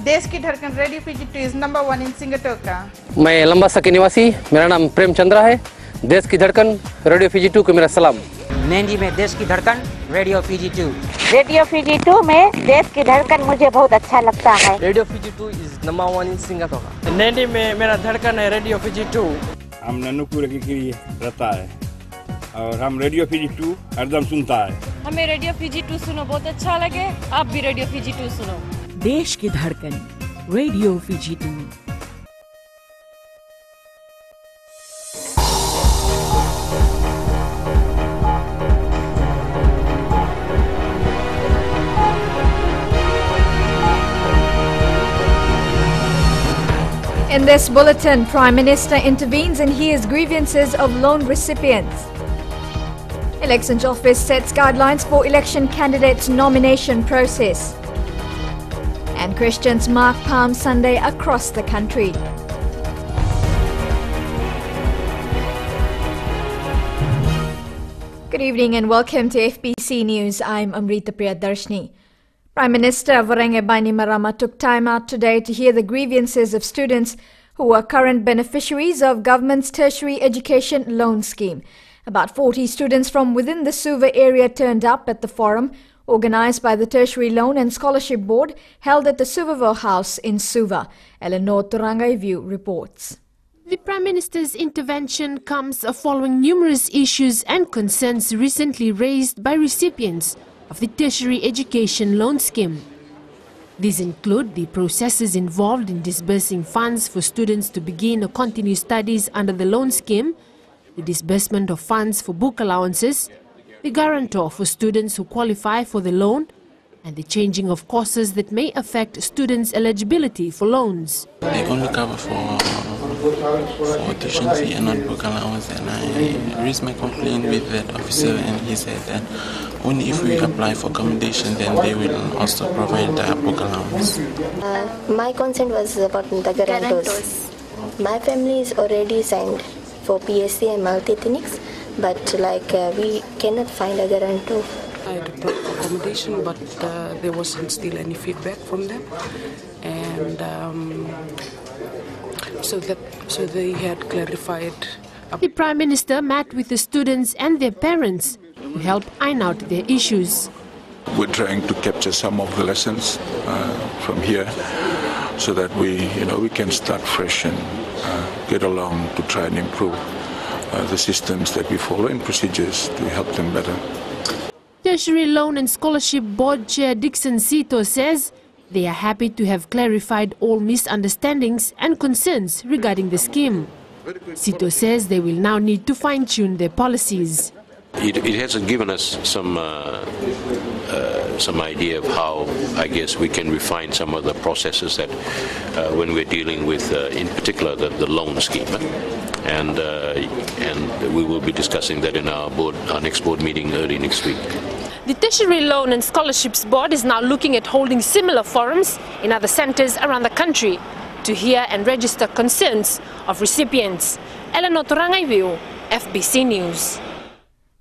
देश की धड़कन radio PG2 is number 1 in Singapore का। मैं लंबासा के निवासी, मेरा नाम प्रेम चंद्रा है। देश की धड़कन रेडियो PG2 को मेरा सलाम। नैनी में देश की धड़कन रेडियो PG2। रेडियो PG2 में देश की धड़कन मुझे बहुत अच्छा लगता है। Radio PG2 is number 1 in Singapore. Naini में मेरा धड़कन है रेडियो PG2। हम ननुपुर की रहता है और हम रेडियो PG2 हरदम सुनता है। हमें रेडियो PG2 सुनो, बहुत अच्छा लगे। आप भी रेडियो PG2 सुनो। देश की धड़कन radio PG2। In this bulletin, Prime Minister intervenes and hears grievances of loan recipients. Elections Office sets guidelines for election candidates' nomination process. And Christians mark Palm Sunday across the country. Good evening and welcome to FBC News. I'm Amrita Priyadarshini. Prime Minister Varange Bainimarama took time out today to hear the grievances of students who are current beneficiaries of government's tertiary education loan scheme. About 40 students from within the Suva area turned up at the forum organised by the Tertiary Loan and Scholarship Board held at the Suvaville House in Suva. Eleanor Turangaivu reports. The Prime Minister's intervention comes following numerous issues and concerns recently raised by recipients of the Tertiary Education Loan Scheme. These include the processes involved in disbursing funds for students to begin or continue studies under the loan scheme, the disbursement of funds for book allowances, the guarantor for students who qualify for the loan, and the changing of courses that may affect students' eligibility for loans. They only cover for tuition fee and not book allowance, and I raised my complaint with that officer, and he said that only if we apply for accommodation then they will also provide the book allowance. My concern was about the guarantors. My family is already signed for PSC and multi-ethnics, but we cannot find a guarantor. I had applied for accommodation, but there wasn't still any feedback from them, and so they had clarified. The Prime Minister met with the students and their parents to help iron out their issues. We're trying to capture some of the lessons from here, so that we can start fresh and get along to try and improve the systems that we follow and procedures to help them better. Tertiary Loan and Scholarship Board Chair Dixon Sito says they are happy to have clarified all misunderstandings and concerns regarding the scheme. Sito says they will now need to fine-tune their policies. It has given us some idea of how, I guess, we can refine some of the processes that when we're dealing with, in particular, the loan scheme. And we will be discussing that in our next board meeting early next week. The Tertiary Loan and Scholarships Board is now looking at holding similar forums in other centres around the country to hear and register concerns of recipients. Eleanor Turangaivu, FBC News.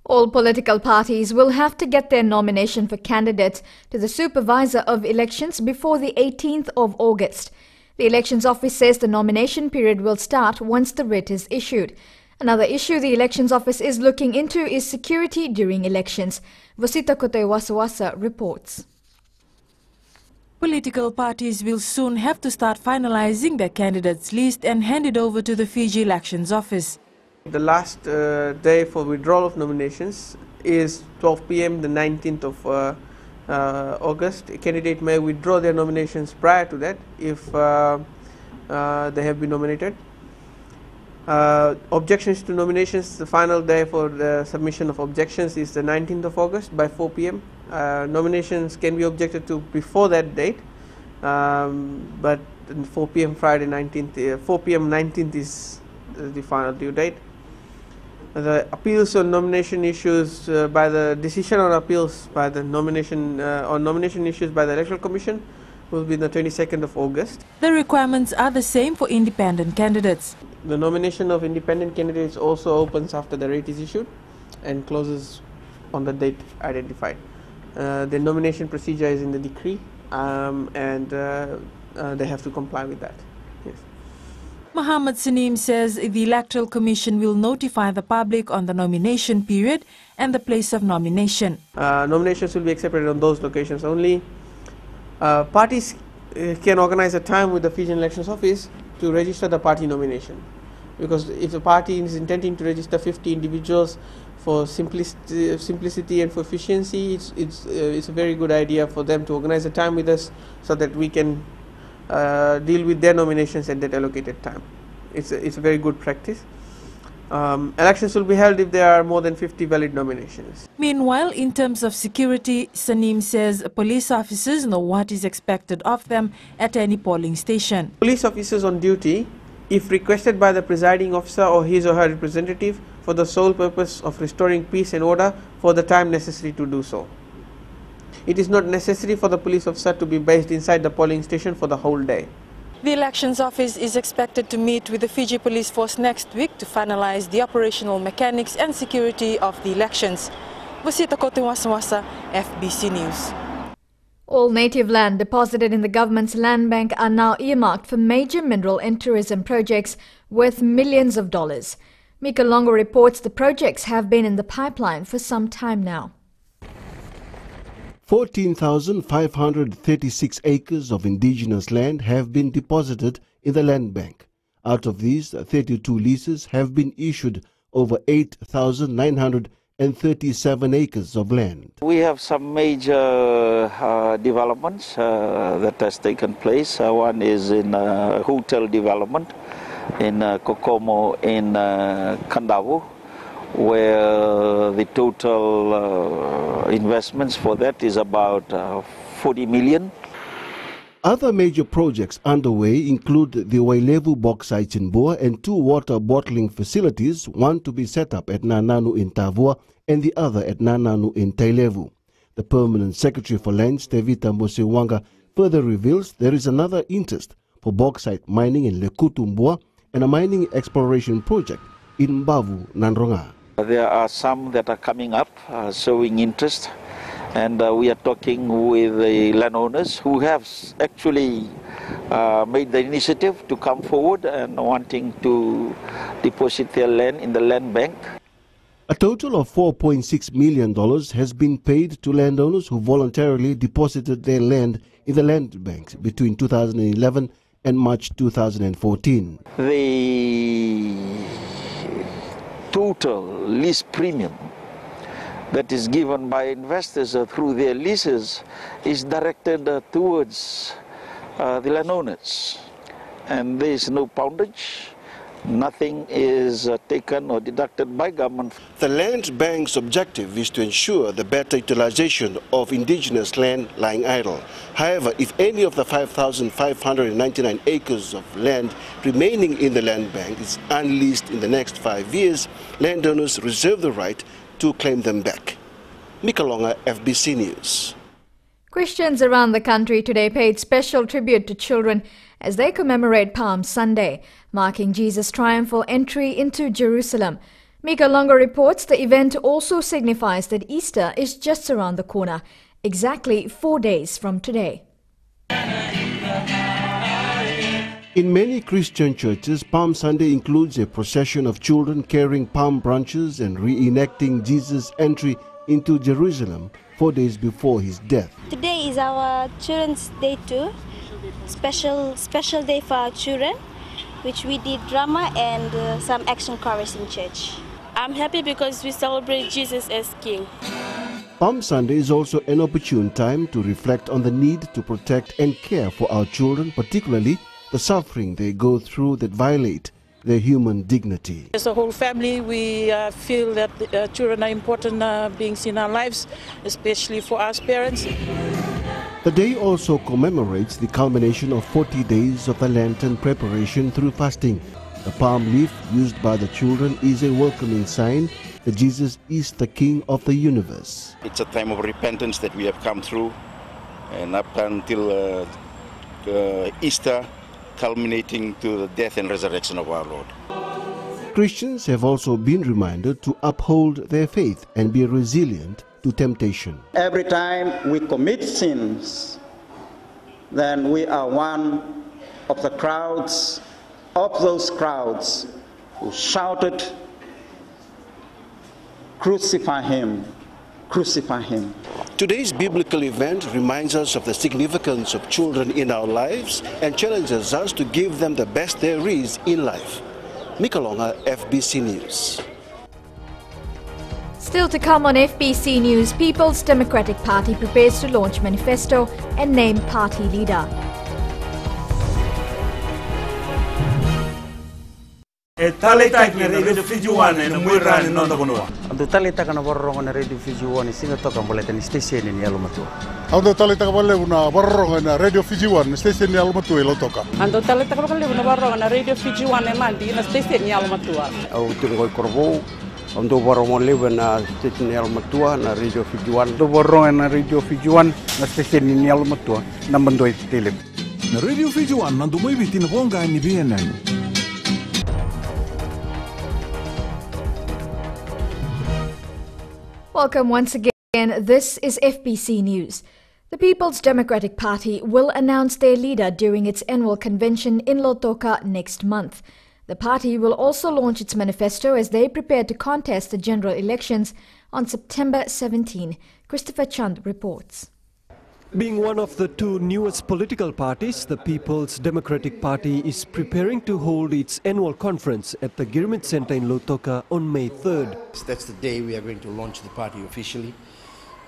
All political parties will have to get their nomination for candidates to the Supervisor of Elections before the 18th of August. The Elections Office says the nomination period will start once the writ is issued. Another issue the Elections Office is looking into is security during elections. Vasita Kote Wasawasa reports. Political parties will soon have to start finalizing their candidates' list and hand it over to the Fiji Elections Office. The last day for withdrawal of nominations is 12 p.m. the 19th of August. A candidate may withdraw their nominations prior to that if they have been nominated. Objections to nominations, the final day for the submission of objections is the 19th of August by 4 p.m. Nominations can be objected to before that date, but 4 p.m. Friday 19th, 4 p.m. 19th is the final due date. The appeals on nomination issues by the decision on appeals by the nomination on nomination issues by the Electoral Commission will be the 22nd of August. The requirements are the same for independent candidates. The nomination of independent candidates also opens after the rate is issued and closes on the date identified. The nomination procedure is in the decree, and they have to comply with that. Yes. Mohammed Saneem says the Electoral Commission will notify the public on the nomination period and the place of nomination. Nominations will be accepted on those locations only. Parties can organize a time with the Fijian Elections Office to register the party nomination. Because if the party is intending to register 50 individuals for simplicity and for efficiency, it's a very good idea for them to organize a time with us so that we can deal with their nominations at that allocated time. It's a very good practice. Elections will be held if there are more than 50 valid nominations. Meanwhile, in terms of security, Saneem says police officers know what is expected of them at any polling station. Police officers on duty, if requested by the presiding officer or his or her representative for the sole purpose of restoring peace and order for the time necessary to do so. It is not necessary for the police officer to be based inside the polling station for the whole day. The Elections Office is expected to meet with the Fiji Police Force next week to finalize the operational mechanics and security of the elections. Busita Kotiwasawasa, FBC News. All native land deposited in the government's land bank are now earmarked for major mineral and tourism projects worth millions of dollars. Mika Longo reports the projects have been in the pipeline for some time now. 14,536 acres of indigenous land have been deposited in the land bank. Out of these, 32 leases have been issued over 8,937 acres of land. We have some major developments that has taken place. One is in hotel development in Kokomo in Kandavu, where the total investments for that is about 40 million. Other major projects underway include the Wailevu bauxite in Boa and 2 water bottling facilities, one to be set up at Nananu in Tavua and the other at Nananu in Tailevu. The Permanent Secretary for Lands, Tevita Mosewanga, further reveals there is another interest for bauxite mining in Lekutu Mboa and a mining exploration project in Mbavu, Nandronga. There are some that are coming up showing interest, and we are talking with the landowners who have actually made the initiative to come forward and wanting to deposit their land in the land bank. A total of $4.6 million has been paid to landowners who voluntarily deposited their land in the land banks between 2011 and March 2014. The total lease premium that is given by investors through their leases is directed towards the landowners, and there is no poundage. Nothing is taken or deducted by government. The land bank's objective is to ensure the better utilization of indigenous land lying idle. However, if any of the 5,599 acres of land remaining in the land bank is unleased in the next 5 years, landowners reserve the right to claim them back. Mikalonga, FBC News. Christians around the country today paid special tribute to children as they commemorate Palm Sunday, marking Jesus' triumphal entry into Jerusalem. Mika Longo reports the event also signifies that Easter is just around the corner, exactly 4 days from today. In many Christian churches, Palm Sunday includes a procession of children carrying palm branches and reenacting Jesus' entry into Jerusalem 4 days before his death. Today is our Children's Day too. Special day for our children, which we did drama and some action chorus in church. I'm happy because we celebrate Jesus as King. Palm Sunday is also an opportune time to reflect on the need to protect and care for our children, particularly the suffering they go through that violate their human dignity. As a whole family, we feel that children are important beings in our lives, especially for us parents. The day also commemorates the culmination of 40 days of the Lenten preparation through fasting. The palm leaf used by the children is a welcoming sign that Jesus is the King of the universe. It's a time of repentance that we have come through, and up until Easter, culminating to the death and resurrection of our Lord. Christians have also been reminded to uphold their faith and be resilient to temptation. Every time we commit sins, then we are one of the crowds, of those crowds who shouted, "Crucify him, crucify him." Today's biblical event reminds us of the significance of children in our lives and challenges us to give them the best there is in life. Mikalonga, FBC News. Still to come on FBC News, People's Democratic Party prepares to launch manifesto and name party leader. Talita na radio fijuan na muirani nono bonua. Ando talita kana borrongo na radio fijuan singa toka boleta ni station ni alumatu. Ando talita ka bale una borrongo na radio fijuan station ni alumatu ilo toka. Ando talita ka bale una borrongo na radio fijuan na mandi na station ni alumatu. Au tungo korbo ando borrongo lebe na station ni alumatu na radio fijuan. Ando borrongo na radio fijuan na station ni alumatu na mandoi tele. Na radio fijuan nando moi bitin bonga ni bienani. Welcome once again. This is FBC News. The People's Democratic Party will announce their leader during its annual convention in Lautoka next month. The party will also launch its manifesto as they prepare to contest the general elections on September 17. Christopher Chand reports. Being one of the two newest political parties, the People's Democratic Party is preparing to hold its annual conference at the Girmit Center in Lautoka on May 3rd. That's the day we are going to launch the party officially,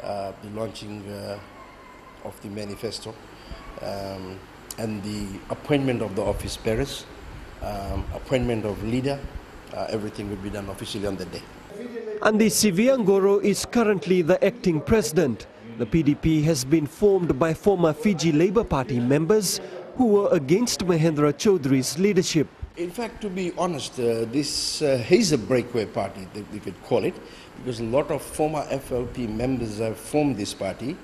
the launching of the manifesto and the appointment of the office bearers, appointment of leader, everything will be done officially on the day. Andi Siviangoro is currently the acting president. The PDP has been formed by former Fiji Labour Party members who were against Mahendra Chaudhry's leadership. In fact, to be honest, this is a breakaway party, we could call it, because a lot of former FLP members have formed this party.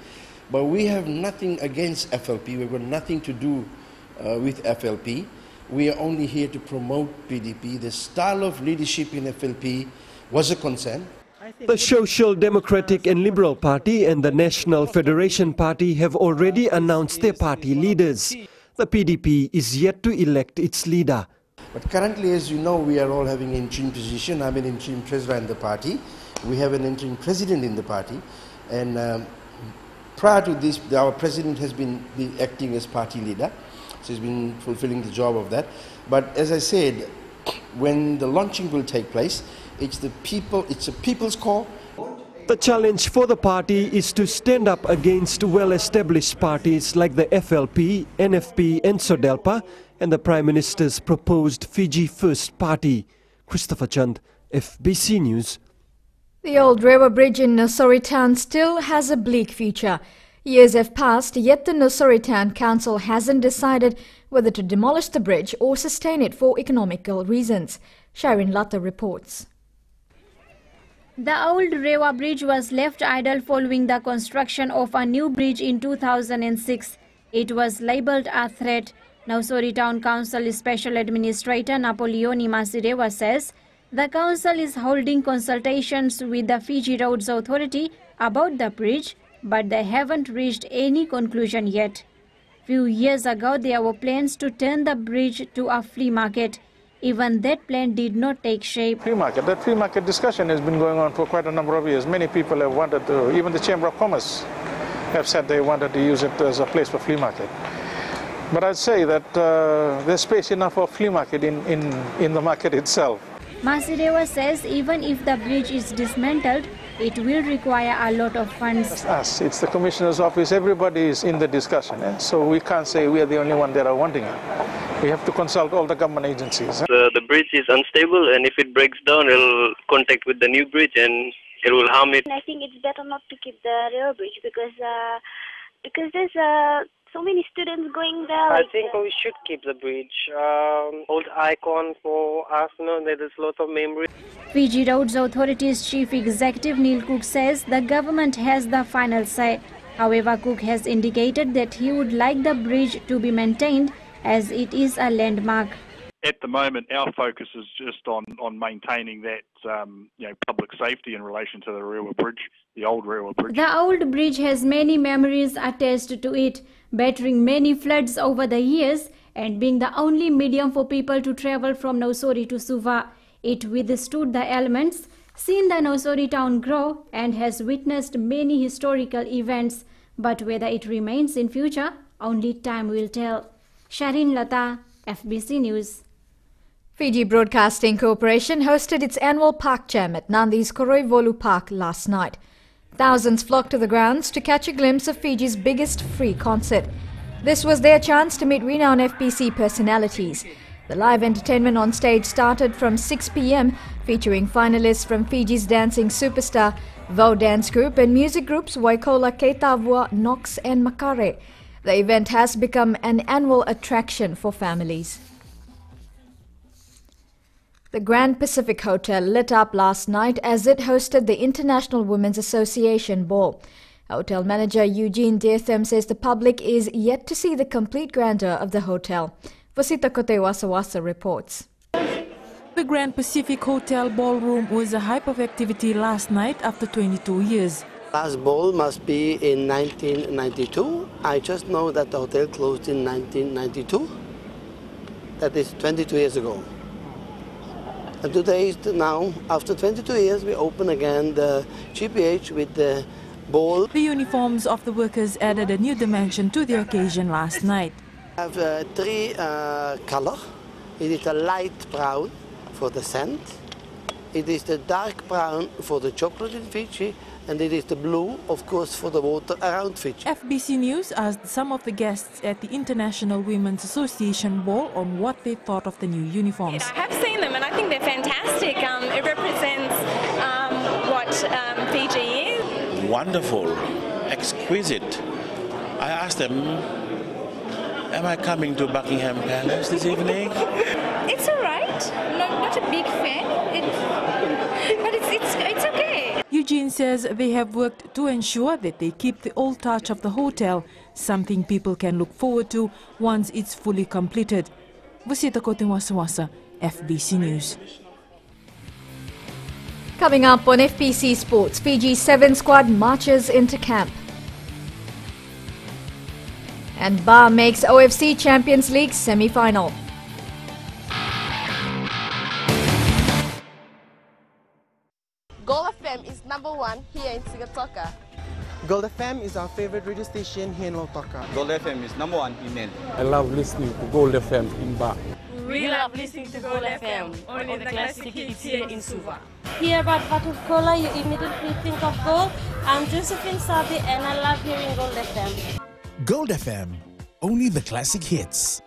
But we have nothing against FLP, we've got nothing to do with FLP. We are only here to promote PDP. The style of leadership in FLP was a concern. The Social Democratic and Liberal Party and the National Federation Party have already announced their party leaders. The PDP is yet to elect its leader. But currently, as you know, we are all having an interim position. I'm an interim treasurer in the party. We have an interim president in the party. And prior to this, our president has been acting as party leader. So he's been fulfilling the job of that. But as I said, when the launching will take place, it's a people's call. The challenge for the party is to stand up against well-established parties like the FLP, NFP and SODELPA and the Prime Minister's proposed Fiji First Party. Christopher Chand, FBC News. The old railway bridge in Nosori Town still has a bleak future. Years have passed, yet the Nosori Town Council hasn't decided whether to demolish the bridge or sustain it for economical reasons. Sharon Latta reports. The old Rewa Bridge was left idle following the construction of a new bridge in 2006. It was labelled a threat. Nosori Town Council Special Administrator Napoleoni Masirewa says the council is holding consultations with the Fiji Roads Authority about the bridge, but they haven't reached any conclusion yet. Few years ago, there were plans to turn the bridge to a flea market. Even that plan did not take shape. That flea market discussion has been going on for quite a number of years. Many people have wanted to, even the Chamber of Commerce have said they wanted to use it as a place for flea market. But I'd say that there's space enough for flea market in the market itself. Masirewa says even if the bridge is dismantled, it will require a lot of funds. It's us, it's the Commissioner's office, everybody is in the discussion. So we can't say we are the only one that are wanting it. We have to consult all the government agencies. The bridge is unstable, and if it breaks down, it will contact with the new bridge and it will harm it. I think it's better not to keep the rail bridge because there's so many students going there. I think we should keep the bridge. Old icon for us, there's a lot of memory. Fiji Roads Authority's Chief Executive Neil Cook says the government has the final say. However, Cook has indicated that he would like the bridge to be maintained as it is a landmark. at the moment, our focus is just on maintaining that public safety in relation to the Rewa Bridge, the old Rewa Bridge. The old bridge has many memories attached to it, battering many floods over the years and being the only medium for people to travel from Nausori to Suva. It withstood the elements, seen the Nausori town grow, and has witnessed many historical events. But whether it remains in future, only time will tell. Sharin Lata, FBC News. Fiji Broadcasting Corporation hosted its annual Park Jam at Nandi's Koroivolu Park last night. Thousands flocked to the grounds to catch a glimpse of Fiji's biggest free concert. This was their chance to meet renowned FBC personalities. The live entertainment on stage started from 6 p.m, featuring finalists from Fiji's dancing superstar, Vo Dance Group, and music groups Waikola, Keitavua, Nox and Makare. The event has become an annual attraction for families. The Grand Pacific Hotel lit up last night as it hosted the International Women's Association Ball. Hotel manager Eugene Deartham says the public is yet to see the complete grandeur of the hotel. Vasita Kote Wasawasa reports. The Grand Pacific Hotel ballroom was a hype of activity last night after 22 years. Last ball must be in 1992. I just know that the hotel closed in 1992. That is 22 years ago. And today, now, after 22 years, we open again the GPH with the ball. The uniforms of the workers added a new dimension to the occasion last night. I have three colors. It is a light brown for the sand. It is the dark brown for the chocolate in Fiji. And it is the blue, of course, for the water around Fiji. FBC News asked some of the guests at the International Women's Association Ball on what they thought of the new uniforms. I have seen them and I think they're fantastic. It represents what Fiji is. Wonderful, exquisite. I asked them, am I coming to Buckingham Palace this evening? It's all right. No, not a big fan, but it's okay. Eugene says they have worked to ensure that they keep the old touch of the hotel, something people can look forward to once it's fully completed. Vasita Kote Wasawasa, FBC News. Coming up on FBC Sports, Fiji's 7 squad marches into camp. And Ba makes OFC Champions League semi-final. Gold FM is #1 here in Sigatoka. Gold FM is our favorite radio station here in Lautoka. Gold FM is #1 in Nen. I love listening to Gold FM in Ba. We love listening to Gold FM, only the classic hits here in Suva. Hear about Vatukola, you immediately think of gold. I'm Josephine Sabi and I love hearing Gold FM. Gold FM, only the classic hits.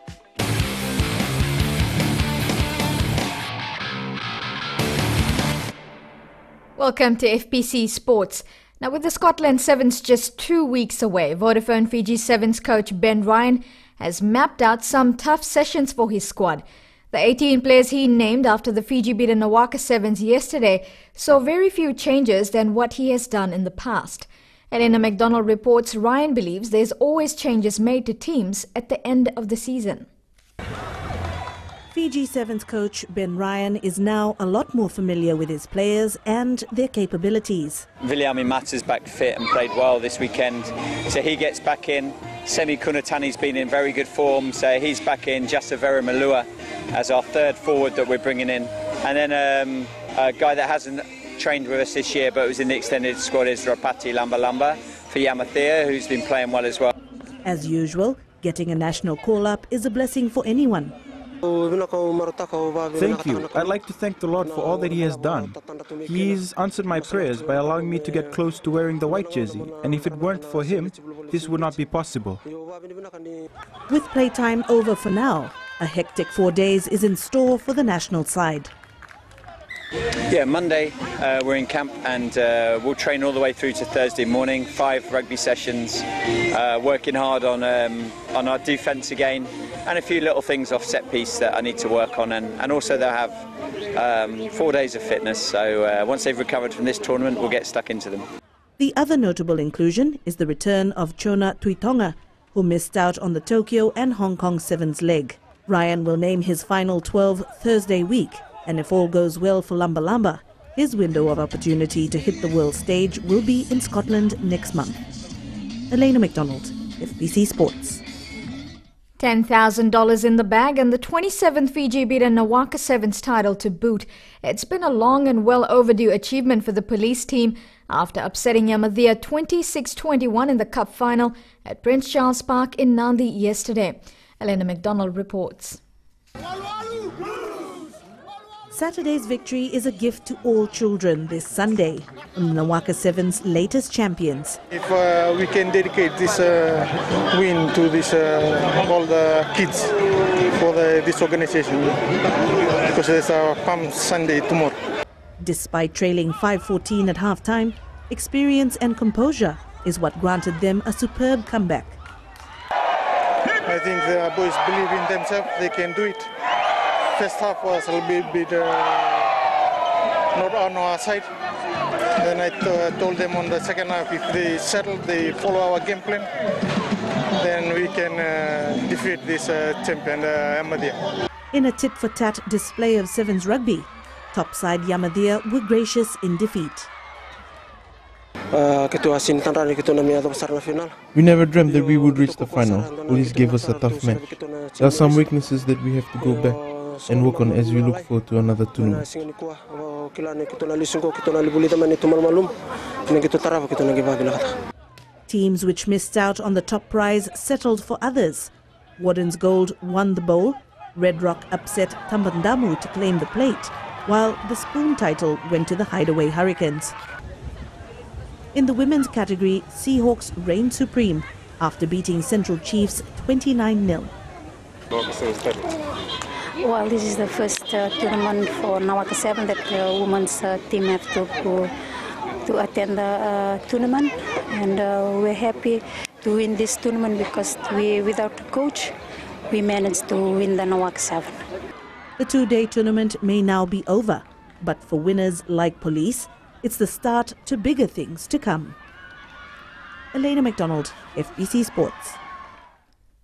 Welcome to FBC Sports. Now, with the Scotland Sevens just 2 weeks away, Vodafone Fiji Sevens coach Ben Ryan has mapped out some tough sessions for his squad. The 18 players he named after the Fiji beat Nawaka Sevens yesterday saw very few changes than what he has done in the past. Elena McDonald reports Ryan believes there's always changes made to teams at the end of the season. Fiji Sevens coach Ben Ryan is now a lot more familiar with his players and their capabilities. Viliami Mats is back fit and played well this weekend, so he gets back in. Semi Kunatani's been in very good form, so he's back in. Jasavera Malua as our third forward that we're bringing in. And then a guy that hasn't trained with us this year but was in the extended squad is Rapati Lamba for Yamathea, who's been playing well as well. As usual, getting a national call-up is a blessing for anyone. Thank you. I'd like to thank the Lord for all that He has done. He's answered my prayers by allowing me to get close to wearing the white jersey, and if it weren't for Him, this would not be possible. With playtime over for now, a hectic 4 days is in store for the national side. Yeah, Monday we're in camp and we'll train all the way through to Thursday morning. 5 rugby sessions, working hard on our defence again, and a few little things off set piece that I need to work on, and also they'll have 4 days of fitness, so once they've recovered from this tournament we'll get stuck into them. The other notable inclusion is the return of Chona Tuitonga, who missed out on the Tokyo and Hong Kong Sevens leg. Ryan will name his final 12 Thursday week, and if all goes well for Lamba Lamba, his window of opportunity to hit the world stage will be in Scotland next month. Elena McDonald, FBC Sports. $10,000 in the bag and the 27th Fiji beaten Nawaka Sevens title to boot. It's been a long and well overdue achievement for the police team after upsetting Yamadhya 26-21 in the cup final at Prince Charles Park in Nandi yesterday. Elena McDonald reports. Saturday's victory is a gift to all children this Sunday, Nawaka Sevens' latest champions. If we can dedicate this win to this all the kids for this organization, because there's a Palm Sunday tomorrow. Despite trailing 5-14 at half-time, experience and composure is what granted them a superb comeback. I think the boys believe in themselves, they can do it. First half was a little bit not on our side. Then I told them on the second half, if they settle, they follow our game plan, then we can defeat this champion, Yamadhya. In a tit-for-tat display of Sevens rugby, topside Yamadhya were gracious in defeat. We never dreamt that we would reach the final. Police gave us a tough match. There are some weaknesses that we have to go back and work on as we look forward to another tournament. Teams which missed out on the top prize settled for others. Warden's Gold won the bowl. Red Rock upset Tambandamu to claim the plate, while the spoon title went to the Hideaway Hurricanes. In the women's category, Seahawks reigned supreme after beating Central Chiefs 29-0. Well, this is the first tournament for Nawaka 7 that the women's team have to attend the tournament, and we're happy to win this tournament because without the coach, we managed to win the Nawaka 7. The two-day tournament may now be over, but for winners like Police, it's the start to bigger things to come. Elena McDonald, FBC Sports.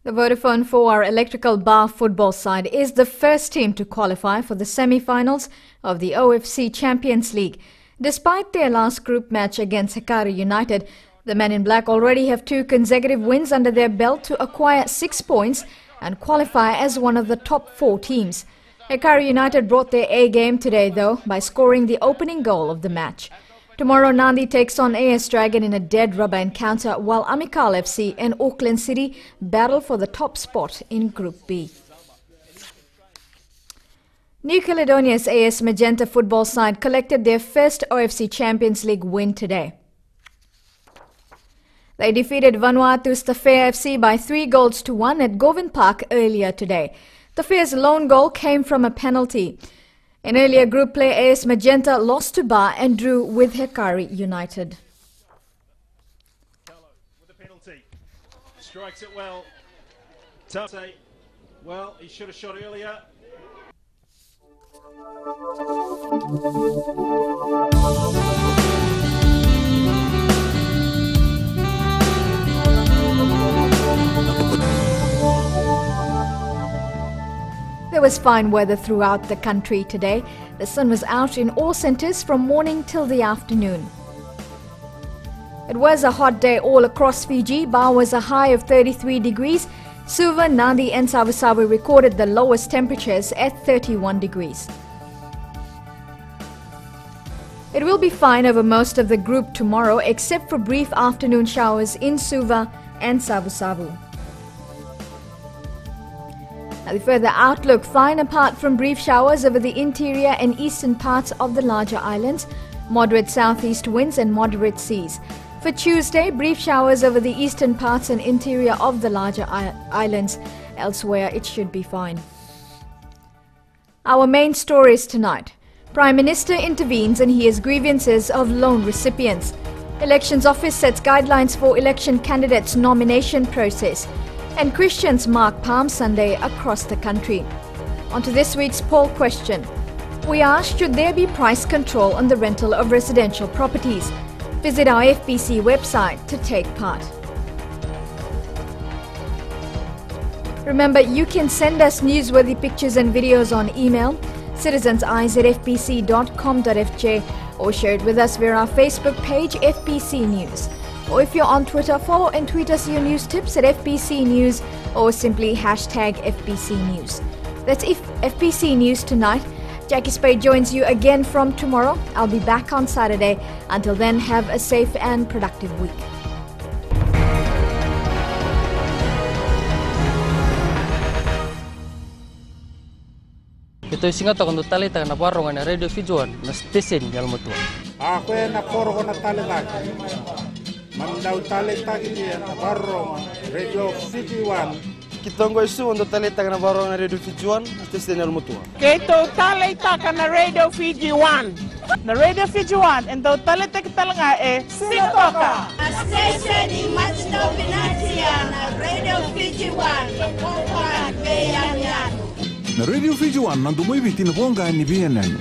The Vodafone 4 Electrical Bar football side is the first team to qualify for the semi-finals of the OFC Champions League. Despite their last group match against Hekari United, the Men in Black already have 2 consecutive wins under their belt to acquire 6 points and qualify as one of the top 4 teams. Hekari United brought their A game today though by scoring the opening goal of the match. Tomorrow Nandi takes on AS Dragon in a dead rubber encounter while Amikal FC and Auckland City battle for the top spot in Group B. New Caledonia's AS Magenta football side collected their first OFC Champions League win today. They defeated Vanuatu's Tafea FC by 3-1 at Govind Park earlier today. Tafea's lone goal came from a penalty. In earlier group play, AS Magenta lost to Ba and drew with Hekari United. With the penalty, strikes it well. Tate, well, he should have shot earlier. There was fine weather throughout the country today. The sun was out in all centres from morning till the afternoon. It was a hot day all across Fiji. Ba was a high of 33 degrees. Suva, Nadi and Savusavu recorded the lowest temperatures at 31 degrees. It will be fine over most of the group tomorrow except for brief afternoon showers in Suva and Savusavu. Now the further outlook, fine apart from brief showers over the interior and eastern parts of the larger islands, moderate southeast winds and moderate seas. For Tuesday, brief showers over the eastern parts and interior of the larger islands. Elsewhere, it should be fine. Our main stories tonight. Prime Minister intervenes and hears grievances of loan recipients. Elections Office sets guidelines for election candidates' nomination process. And Christians mark Palm Sunday across the country. On to this week's poll question. We asked, should there be price control on the rental of residential properties? Visit our FBC website to take part. Remember, you can send us newsworthy pictures and videos on email, citizenseyes@fbc.com.fj, or share it with us via our Facebook page, FBC News. Or if you're on Twitter, follow and tweet us your news tips at FBC News, or simply hashtag FBC News. That's FBC News tonight. Jackie Spade joins you again from tomorrow. I'll be back on Saturday. Until then, have a safe and productive week. Ito singa to kung talita na barong na radio Fijuan na station yal mo to. Ako na poro ko na talita. Mandaw talita kini na barong radio Fijuan. Kitongo isu untuk talita na barong na radio Fijuan station yal mo to. Kito talita na radio Fijuan. Na radio Fijuan ento talita kita nga singoka. Station di Matchdo Pinatia na radio Fijuan. Kompan beyan. Na Radio Fijuan nandu mo ibitin bonga ni BNN.